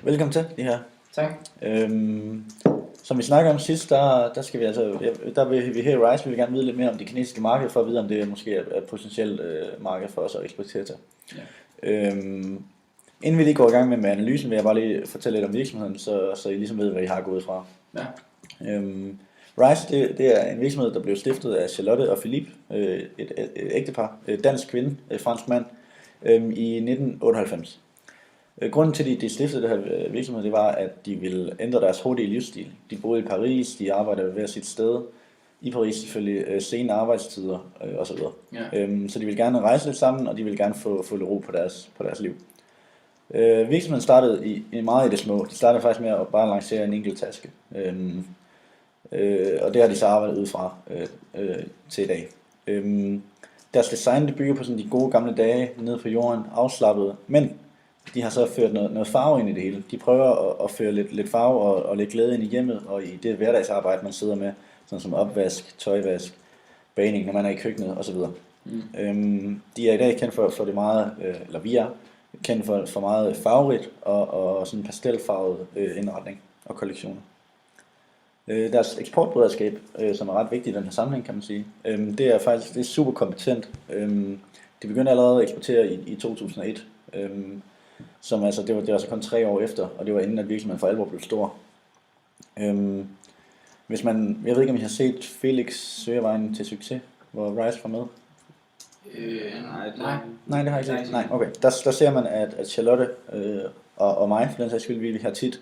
Velkommen til det her. Tak. Som vi snakker om sidst, der skal vi der vil vi her i Rise, vi vil gerne vide lidt mere om det kinesiske marked, for at vide, om det måske er et potentielt marked for os at eksportere til. Ja. Inden vi lige går i gang med analysen, vil jeg bare lige fortælle lidt om virksomheden, så I ligesom ved, hvad I har gået fra. Ja. Rise, det er en virksomhed, der blev stiftet af Charlotte og Philippe, et ægtepar, dansk kvinde, fransk mand, i 1998. Grunden til, at de stiftede det her virksomhed, det var, at de ville ændre deres hurtige livsstil. De boede i Paris, de arbejdede hver sit sted. I Paris selvfølgelig sene arbejdstider osv. Ja. Så de ville gerne rejse lidt sammen, og de ville gerne få lidt ro på deres liv. Virksomheden startede i meget i det små. De startede faktisk med at bare lancere en enkelt taske. Og det har de så arbejdet ud fra til i dag. Deres design, det bygger på sådan de gode gamle dage nede på jorden, afslappet, men de har så ført noget farve ind i det hele. De prøver at føre lidt farve og lidt glæde ind i hjemmet og i det hverdagsarbejde, man sidder med, sådan som opvask, tøjvask, bagning, når man er i køkkenet osv. De er i dag kendt for det meget, eller vi er kendt for meget farverigt og sådan pastelfarvet indretning og kollektioner. Deres eksportberedskab, som er ret vigtigt i den her sammenhæng, kan man sige, det er super kompetent. De begyndte allerede at eksportere i 2001. Som altså, det var så kun 3 år efter, og det var inden at virksomheden for alvor blev stor. Jeg ved ikke om I har set Felix søger vejen til succes, hvor Rise var med? Nej, det har jeg ikke. Nej, okay. Der ser man, at Charlotte og mig, for den sags skyld, vi har tit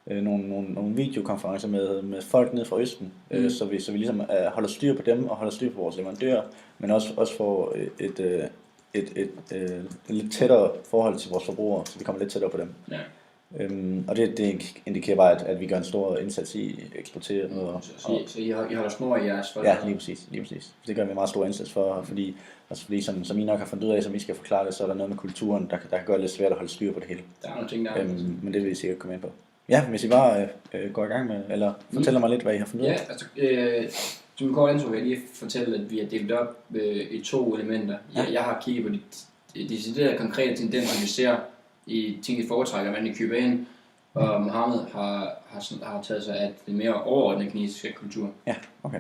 nogle videokonferencer med folk nede fra Østen, så vi ligesom holder styr på dem og holder styr på vores leverandører, men også får et lidt tættere forhold til vores forbrugere, så vi kommer lidt tættere på dem. Ja. Og det indikerer bare, at vi gør en stor indsats i at eksportere noget. Så I holder snor i jeres folk? Ja, lige præcis. Det gør vi en meget stor indsats for, fordi som I nok har fundet ud af, som I skal forklare det, så er der noget med kulturen, der kan gøre det lidt svært at holde styr på det hele. Der er nogle ting, der men det vil I sikkert komme ind på. Ja, hvis I bare går i gang med, eller fortæller mig lidt, hvad I har fundet ud af. Ja, altså, som en kort intro vil jeg lige fortælle, at vi har delt op i 2 elementer. Jeg har kigget på de deciderede konkrete tendenser, vi ser i ting, de foretrækker, hvad de køber ind, og Mohammed har taget sig af den mere overordnede kinesiske kultur. Ja, okay.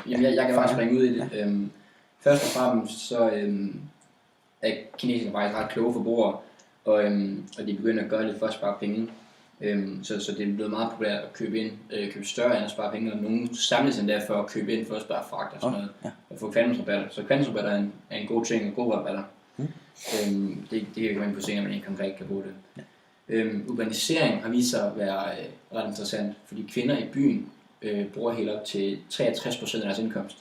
Jamen, jeg kan bare springe ud i det. Ja. Først og fremmest så er kineserne faktisk ret kloge forbrugere, og de begynder at gøre det for at spare penge. Så det er blevet meget populært at købe større end at spare penge, og nogen samles sig der for at købe ind for at spare fragt og sådan noget, og få kvantumsrabatter. Så kvantumsrabatter er en god ting, og gode rabatter. Det kan jeg komme ind på senere, men ikke konkret kan bruge det. Ja. Urbanisering har vist sig at være ret interessant, fordi kvinder i byen bruger helt op til 63% af deres indkomst.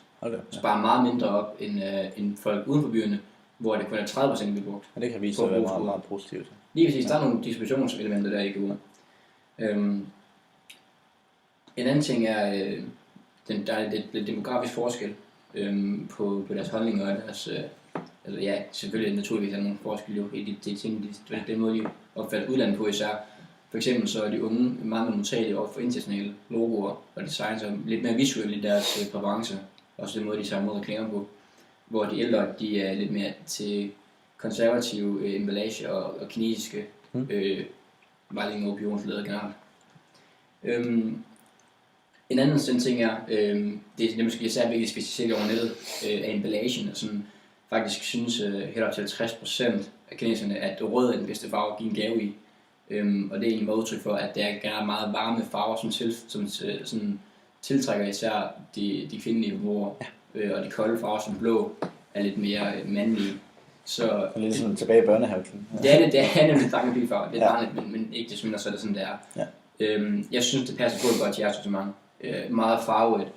Sparer meget mindre op end folk uden for byerne, hvor det kun er 30% bliver brugt. Ja, det kan vise sig at være meget, meget positivt. Lige præcis, der er nogle distributionselementer der ikke ude. En anden ting er, der er lidt demografisk forskel på deres holdninger og deres, selvfølgelig naturligvis er der nogle forskelle i de ting, den måde de opfatter udlandet på især. For eksempel så er de unge meget modtagelige over for internationale logoer og design, så lidt mere visuelle i deres præference, også den måde de tager mod reklamer på, hvor de ældre de er lidt mere til konservative emballage og kinesiske vejledning og opinionsledere generelt. En anden sådan ting er, det er måske især vigtigt specielt over nettet, af emballagen, og sådan faktisk synes helt op til 50% af kineserne, at rød er den bedste farve at give en gave i. Og det er egentlig udtryk for, at det er gerne meget varme farver, som tiltrækker især de kvindelige forbrugere, og de kolde farver som blå er lidt mere mandlige. Så lidt sådan tilbage i børnehaven. Ja. Det er nemlig drengepigefarve. Det er barnligt, men ikke det mindre, så er det sådan, det er. Ja. Jeg synes, det passer godt til jeres sortiment. Meget farverigt.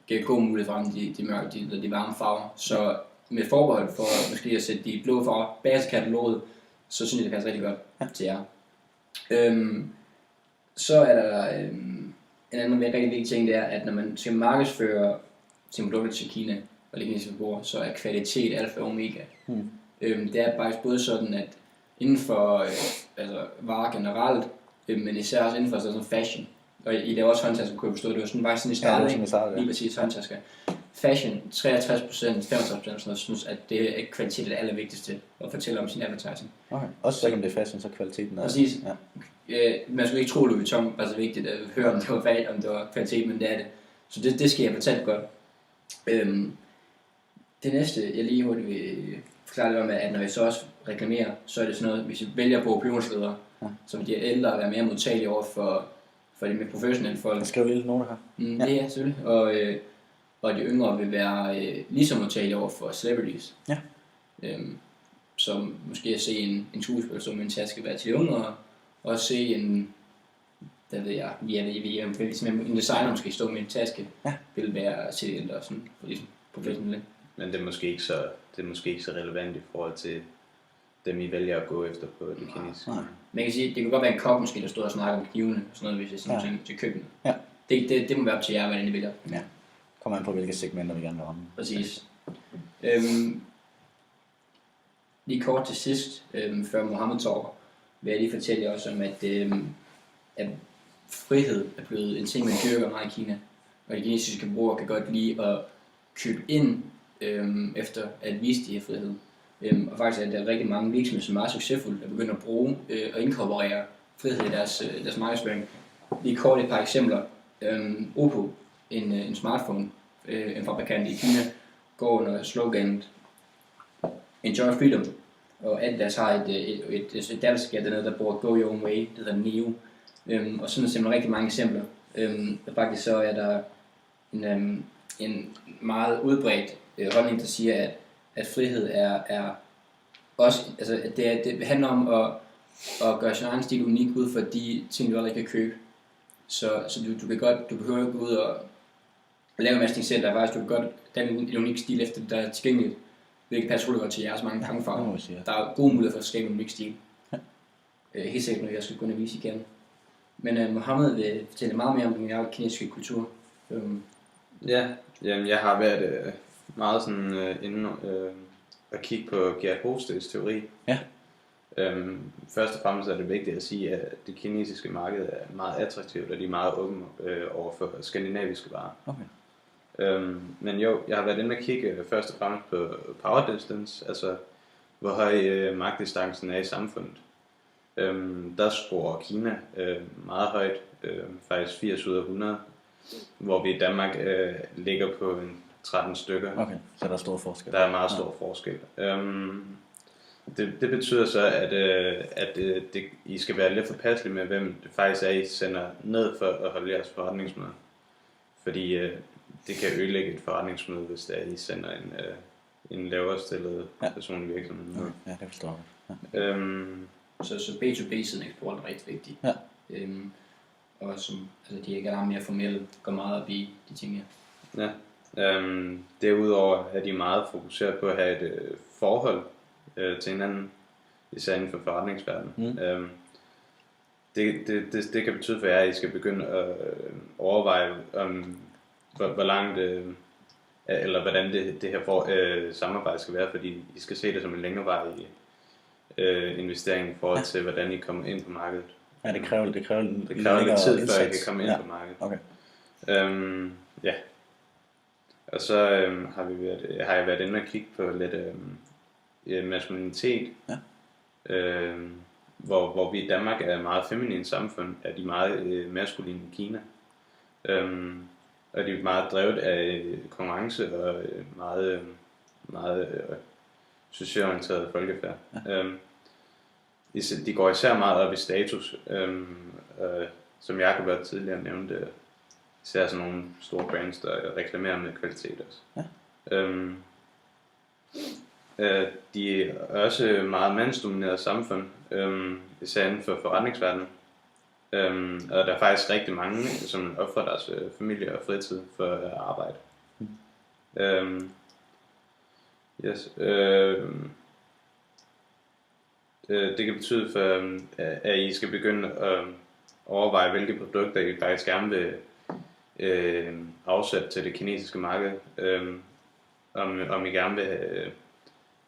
Giver god mulighed for de mørke, de varme farver. Så med forbehold for måske at sætte de blå farver bag til kataloget, så synes jeg, det passer rigtig godt til jer. Så er der en anden rigtig vigtig ting, det er, at når man skal markedsføre sine produkter til Kina og kinesiske forbrugere, så er kvalitet alfa og omega. Det er faktisk både sådan, at inden for varer generelt, men især også inden for sådan fashion, og I laver også håndtasker, kunne jeg forstå, det var sådan faktisk sådan i starten, lige præcis håndtasker. Fashion, 63%, 65% synes, at det er kvalitet det allervigtigste at fortælle om sin advertising. Okay. Også selvom det er fashion, så kvaliteten er... Præcis. Ja. Man skulle ikke tro, at Louis Vuitton var så vigtigt at høre, om det var fat, om det var kvalitet, men det er det. Så det skal jeg fortælle godt. Det næste, jeg lige hurtigt vil forklare lidt om, er, at når jeg så også reklamerer, så er det sådan noget, hvis jeg vælger på opinionsledere, som de er ældre, at være mere modtagelige over for de mere professionelle folk. Jeg skriver lille noter her. Det er selvfølgelig. Og de yngre vil være lige så modtagelige over for celebrities. Ja. Som måske at se en skuespiller som en taske være til yngre, og se en, der ved jeg, en designer måske stå med en taske, vil være til ældre sådan, ligesom professionelle. Men det er måske ikke så relevant i forhold til dem, I vælger at gå efter på det kinesiske. Man kan sige, det kan godt være en kok måske, der står og snakker om knivene, og sådan noget, hvis det er sådan ting til køkkenet. Ja. Det må være op til jer, hvordan I vælger. Ja. Kommer an på, hvilke segmenter vi gerne vil ramme. Præcis. Lige kort til sidst, før Mohammed talker, vil jeg lige fortælle jer også om, at frihed er blevet en ting, man dyrker meget i Kina. Og de kinesiske brugere kan godt lide at købe ind efter at vise de her frihed. Og faktisk er der rigtig mange virksomheder, som er meget succesfulde, der begynder at bruge og inkorporere frihed i deres markedsføring. Lige kort et par eksempler. Oppo, en smartphone, en fabrikant i Kina, går under sloganet Enjoy Freedom. Og Adidas har et datterskab dernede, der bruger Go Your Own Way, det hedder Neo. Og sådan er simpelthen rigtig mange eksempler. Og faktisk så er der en meget udbredt holdning, der siger, at frihed er også, altså at det handler om at gøre sin egen stil unik ud for de ting, du aldrig kan købe. Så du behøver ikke gå ud og lave en masse ting selv, du kan godt danne en unik stil efter det, der er tilgængeligt. Hvilket passer godt til jeres mange pangfarver. Der er gode muligheder for at skabe en unik stil. Helt sikkert noget, jeg skal gå ind og vise igen. Men Mohammed vil fortælle meget mere om den kinesiske kultur. Jamen, jeg har været meget sådan inde at kigge på Gerd Hofstedes teori. Ja. Først og fremmest er det vigtigt at sige, at det kinesiske marked er meget attraktivt, og de er meget åbne over for skandinaviske varer. Okay. Men jo, jeg har været inde at kigge først og fremmest på power distance, altså hvor høj magtdistancen er i samfundet. Der scorer Kina meget højt, faktisk 80 ud af 100, hvor vi i Danmark ligger på en 13 stykker. Okay, så der er stor forskel. Der er meget stor forskel. Det betyder så, at I skal være lidt forpasselige med, hvem det faktisk er, I sender ned for at holde jeres forretningsmøde. Fordi det kan ødelægge et forretningsmøde, hvis det er, I sender en lavere stillet personlig virksomhed. Okay. Ja, det forstår jeg. Så B2B-siden eksport er rigtig vigtig. Ja. Og som de ikke er mere formelle, går meget op i de ting her. Ja. Derudover er de meget fokuseret på at have et forhold til hinanden, især inden for forretningsverdenen. Det kan betyde for jer, at I skal begynde at overveje, hvor langt, eller hvordan det her samarbejde skal være, fordi I skal se det som en længerevarende investering i forhold til, hvordan I kommer ind på markedet. Ja, det kræver lidt tid, før I kan komme ind på markedet. Okay. Ja. Og så har jeg været inde og kigge på lidt maskulinitet. Ja. Hvor vi i Danmark er et meget feminin samfund, er de meget maskuline i Kina. Og de er meget drevet af konkurrence og meget socialorienteret folkefærd. Ja. De går især meget op i status, som Jakob har tidligere nævnte, især sådan nogle store brands, der reklamerer med kvalitet også. Ja. De er også meget mandsdomineret samfund, især inden for forretningsverdenen. Og der er faktisk rigtig mange, som offrer deres familie og fritid for at arbejde. Yes. Det kan betyde for, at I skal begynde at overveje, hvilke produkter I faktisk gerne vil afsætte til det kinesiske marked. Om I gerne vil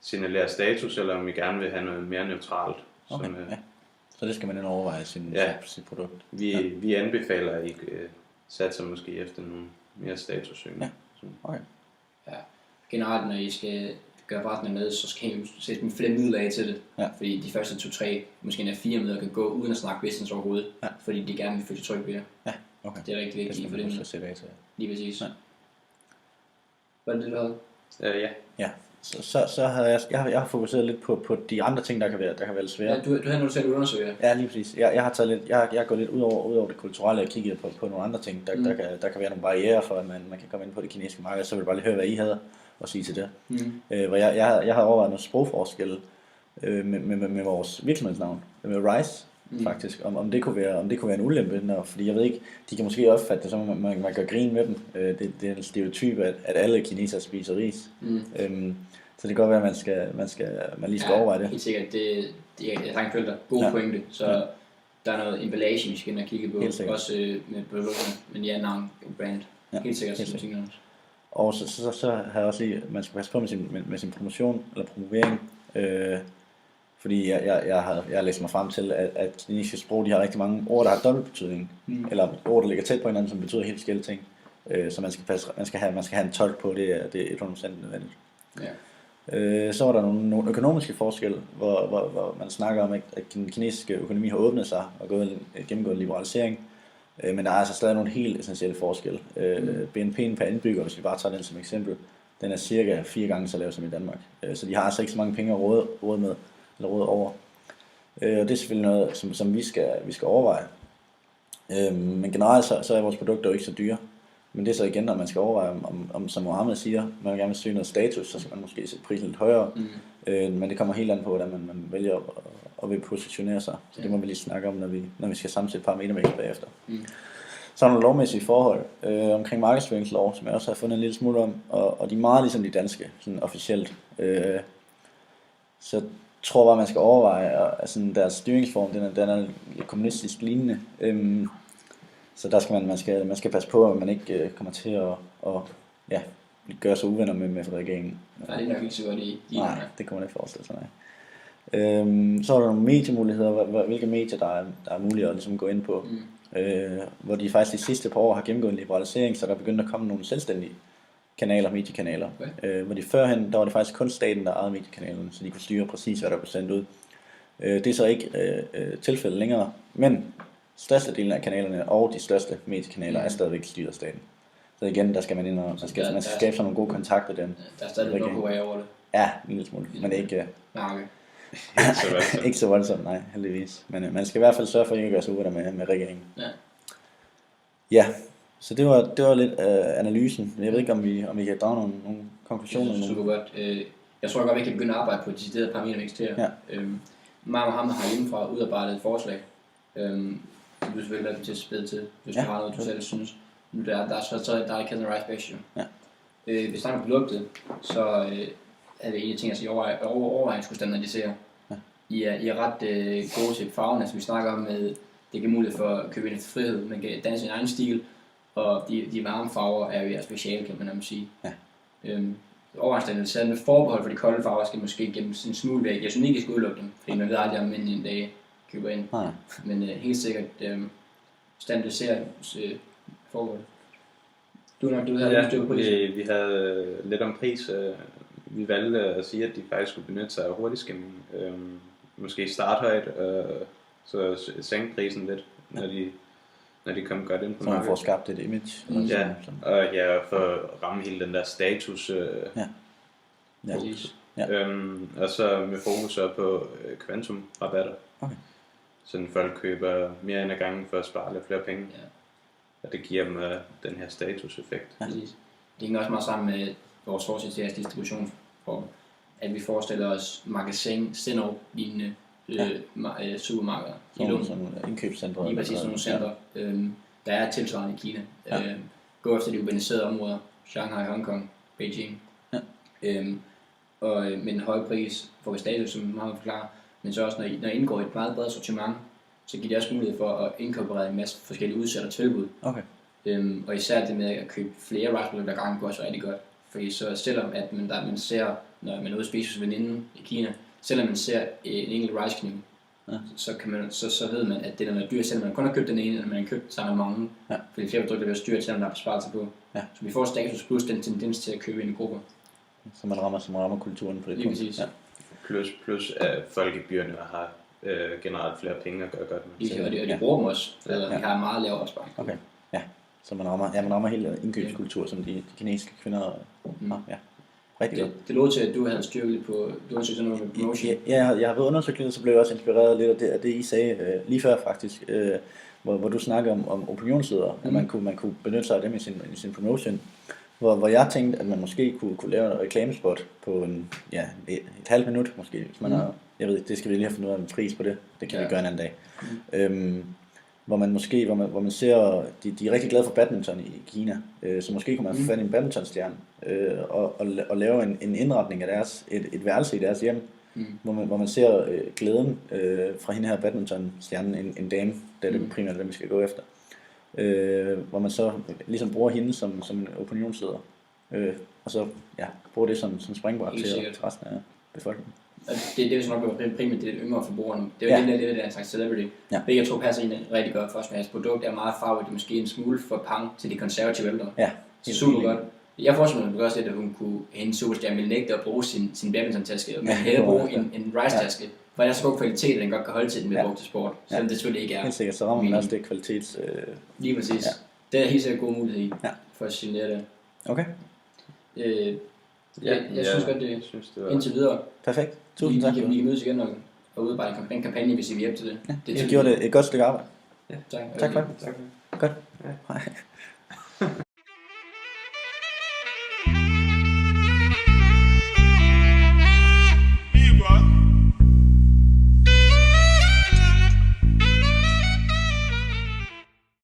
signalere status, eller om I gerne vil have noget mere neutralt. Okay, som, ja. Så det skal man overveje sit produkt. Vi anbefaler, at I satser måske efter nogle mere statussøgende. Ja. Okay. Ja. Generelt, når I skal gøre forretningen med, så skal I sætte dem flere midler af til det. Ja. Fordi de første 2-3, måske endda 4 midler kan gå uden at snakke business overhovedet. Ja. Fordi de gerne vil følge tryk ved det. Ja, okay. Det er rigtig vigtigt for dem. Lige præcis. Ja. Var det det, du havde? Ja. Ja. Så har jeg har fokuseret lidt på de andre ting, der kan være lidt svære. Ja, du havde noget selv undersøge. Ja, lige præcis. Jeg har taget lidt, jeg har gået lidt ud over det kulturelle og kigget på nogle andre ting, der kan være nogle barrierer for, at man kan komme ind på det kinesiske marked. Så vil jeg bare lige høre, hvad I havde at sige til det. Hvor jeg har overvejet nogle sprogforskelle med vores virksomhedsnavn, med RISE faktisk, om det kunne være en ulempe, fordi jeg ved ikke, de kan måske opfatte det som, at man gør grin med dem. Det er en stereotyp, at alle kinesere spiser ris. Så det kan godt være, at man lige skal overveje det. Helt sikkert. Jeg har følt dig gode pointe, så der er noget emballage, vi skal ind og kigge på, også med produkterne, men navn og brand. Helt sikkert. Og så har jeg også lige, man skal passe på med sin promotion eller promovering, fordi jeg har læst mig frem til, at kinesiske sprog, de har rigtig mange ord, der har dobbelt betydning, eller ord, der ligger tæt på hinanden, som betyder helt forskellige ting. Så man skal have en tolk på, det er 100% nødvendigt. Ja. Så var der nogle økonomiske forskelle, hvor man snakker om, at den kinesiske økonomi har åbnet sig og gennemgået liberalisering. Men der er altså stadig nogle helt essentielle forskelle. BNP'en per indbygger, hvis vi bare tager den som eksempel, den er cirka 4 gange så lav som i Danmark. Så de har altså ikke så mange penge at råde med, eller råde over. Og det er selvfølgelig noget, som vi skal overveje. Men generelt så er vores produkter jo ikke så dyre. Men det er så igen, når man skal overveje, om som Mohammed siger, man gerne vil søge noget status, så skal man måske sætte prisen lidt højere. Men det kommer helt an på, hvordan man vælger at vil positionere sig. Så det må vi lige snakke om, når vi skal sammensætte parametre bagefter. Så er der nogle lovmæssige forhold omkring markedsføringslov, som jeg også har fundet en lille smule om, og de er meget ligesom de danske, sådan officielt. Så jeg tror bare, man skal overveje, at sådan deres styringsform, den er kommunistisk lignende. Så der skal man skal passe på, at man ikke kommer til at gøre sig uvenner med regeringen. Nej, det er nok ikke så godt i nej, det kommer ikke forestille sig, nej. Så er der nogle mediemuligheder, hvilke medier der er mulige at ligesom gå ind på. Hvor de faktisk de sidste par år har gennemgået en liberalisering, så der er begyndt at komme nogle selvstændige mediekanaler. Okay. Hvor de førhen, der var det faktisk kun staten, der ejede mediekanalerne, så de kunne styre præcis, hvad der blev sendt ud. Det er så ikke tilfældet længere, men størstedelen af kanalerne og de største mediekanaler er stadigvæk styret af staten. Så igen, der skal man ind og man skal skabe sådan nogle gode kontakter den. Der er stadig noget på vej over det. Ja, en lille smule, men ikke ikke så voldsomt, nej, heldigvis. Men man skal i hvert fald sørge for ikke at gøre sig uvenner med regeringen. Ja, så det var lidt analysen. Jeg ved ikke, om vi kan drage nogle konklusioner. Det er super godt. Jeg tror godt, vi kan begynde at arbejde på deciderede parametre. Mig og ham har hjemmefra udarbejdet et forslag. Du er selvfølgelig velkommen til at spille til, hvis du har noget, du selv synes. Der er ikke kaldt en RISE Special. Hvis vi snakker om produktet, så er det en af tingene, at overveje skulle standardisere. I er ret gode til farverne, som vi snakker om, det giver mulighed for at købe ind efter frihed. Man kan danse sin egen stil, og de varme farver er jo speciale, kan man sige. Overraskende med forbehold for de kolde farver skal måske gennem sin smule væk. Jeg synes ikke, I skal udelukke dem, fordi man ved aldrig, om mænd en dag køber ind. Men helt sikkert standardiseringsforbehold. Du havde styr på prisen. Vi havde lidt om pris. Vi valgte at sige, at de faktisk skulle benytte sig af hurtigskimming. Måske starthøjt, så sænke prisen lidt, når de kom godt ind på markedet. Så man får skabt et image. Og for at ramme hele den der status. Og så med fokus på kvantumrabatter. Okay. Så folk køber mere end ad gangen for at spare lidt flere penge. Og det giver dem den her statuseffekt. Præcis. Det hænger også meget sammen med vores fortsæt til distributionsform. At vi forestiller os magasin, lignende supermarkeder. Sådan indkøbscentre. Lige præcis sådan nogle centre. Der er tilsvarende i Kina. Gå efter de urbaniserede områder. Shanghai, Hongkong, Beijing. Og med en høj pris får vi status, som meget forklarer. Men så også når I indgår i et meget bedre sortiment, så giver det også mulighed for at inkorporere en masse forskellige udsatte og tilbud. Okay. Og især det med at købe flere rice-produkter ad gangen går også rigtig godt. Fordi så selvom at man ser, når man er ude at spise hos veninden i Kina, selvom man ser en enkelt rice-kniv, så ved man, at det der med dyr, selvom man kun har købt den ene, eller man har købt sammen med mange, fordi flere produkter bliver styrt, selvom der er besparelser på. Så vi får status plus den tendens til at købe ind i grupper. Så man rammer kulturen på det punkt. Ja. Plus at folk i byerne har generelt flere penge at gøre godt med. Og de bruger dem også. De har meget lavere opsparing. Okay, ja. Så man rammer hele indkøbskultur, som de kinesiske kvinder har. Ja. Rigtig godt. Det lå til, at du havde styrket på, du har sådan noget med promotion. Ja, jeg har været undersøgt lidt, så blev jeg også inspireret lidt af det I sagde lige før faktisk, hvor du snakker om opinionsledere, at man kunne benytte sig af dem i sin promotion. Hvor jeg tænkte, at man måske kunne lave en reklamespot på et halvt minut måske, hvis man har, jeg ved ikke, det skal vi lige have fundet ud af en pris på det, det kan vi gøre en anden dag. Hvor man ser, de er rigtig glade for badminton i Kina, så måske kunne man få fat i en badmintonstjerne og lave en indretning af et værelse i deres hjem, hvor man ser glæden fra hende her badmintonstjernen, en dame, det er det primært, vi skal gå efter. Hvor man så ligesom bruger hende som en opinionsleder, og så bruger det som springbræt til resten af befolkningen. Det er jo sådan nok primært det yngre forbrugerne. Det er jo lidt af en slags celebrity. Jeg tror passer ind rigtig godt for os, men hans produkt er meget farvet, måske en smule for pang til de konservative ældre. Ja, super godt. Jeg forestiller mig også lidt, at hun kunne hende superstjerne ville nægte at bruge sin badminton-taske, men hellere bruge en rice-taske. For den er så god kvalitet, at den godt kan holde til den med brugt til sport, selvom det selvfølgelig ikke er. Helt sikkert, så rammer man også det kvalitets... Lige præcis. Det er helt sikkert god mulighed i, for at signere det. Okay. Jeg synes godt, det var indtil videre. Perfekt. Tusind tak. Vi kan mødes igen og udarbejde en kampagne, hvis I vil hjælpe til det. Jeg gjorde det et godt stykke arbejde. Ja, tak. Tak for det. Godt. Hej.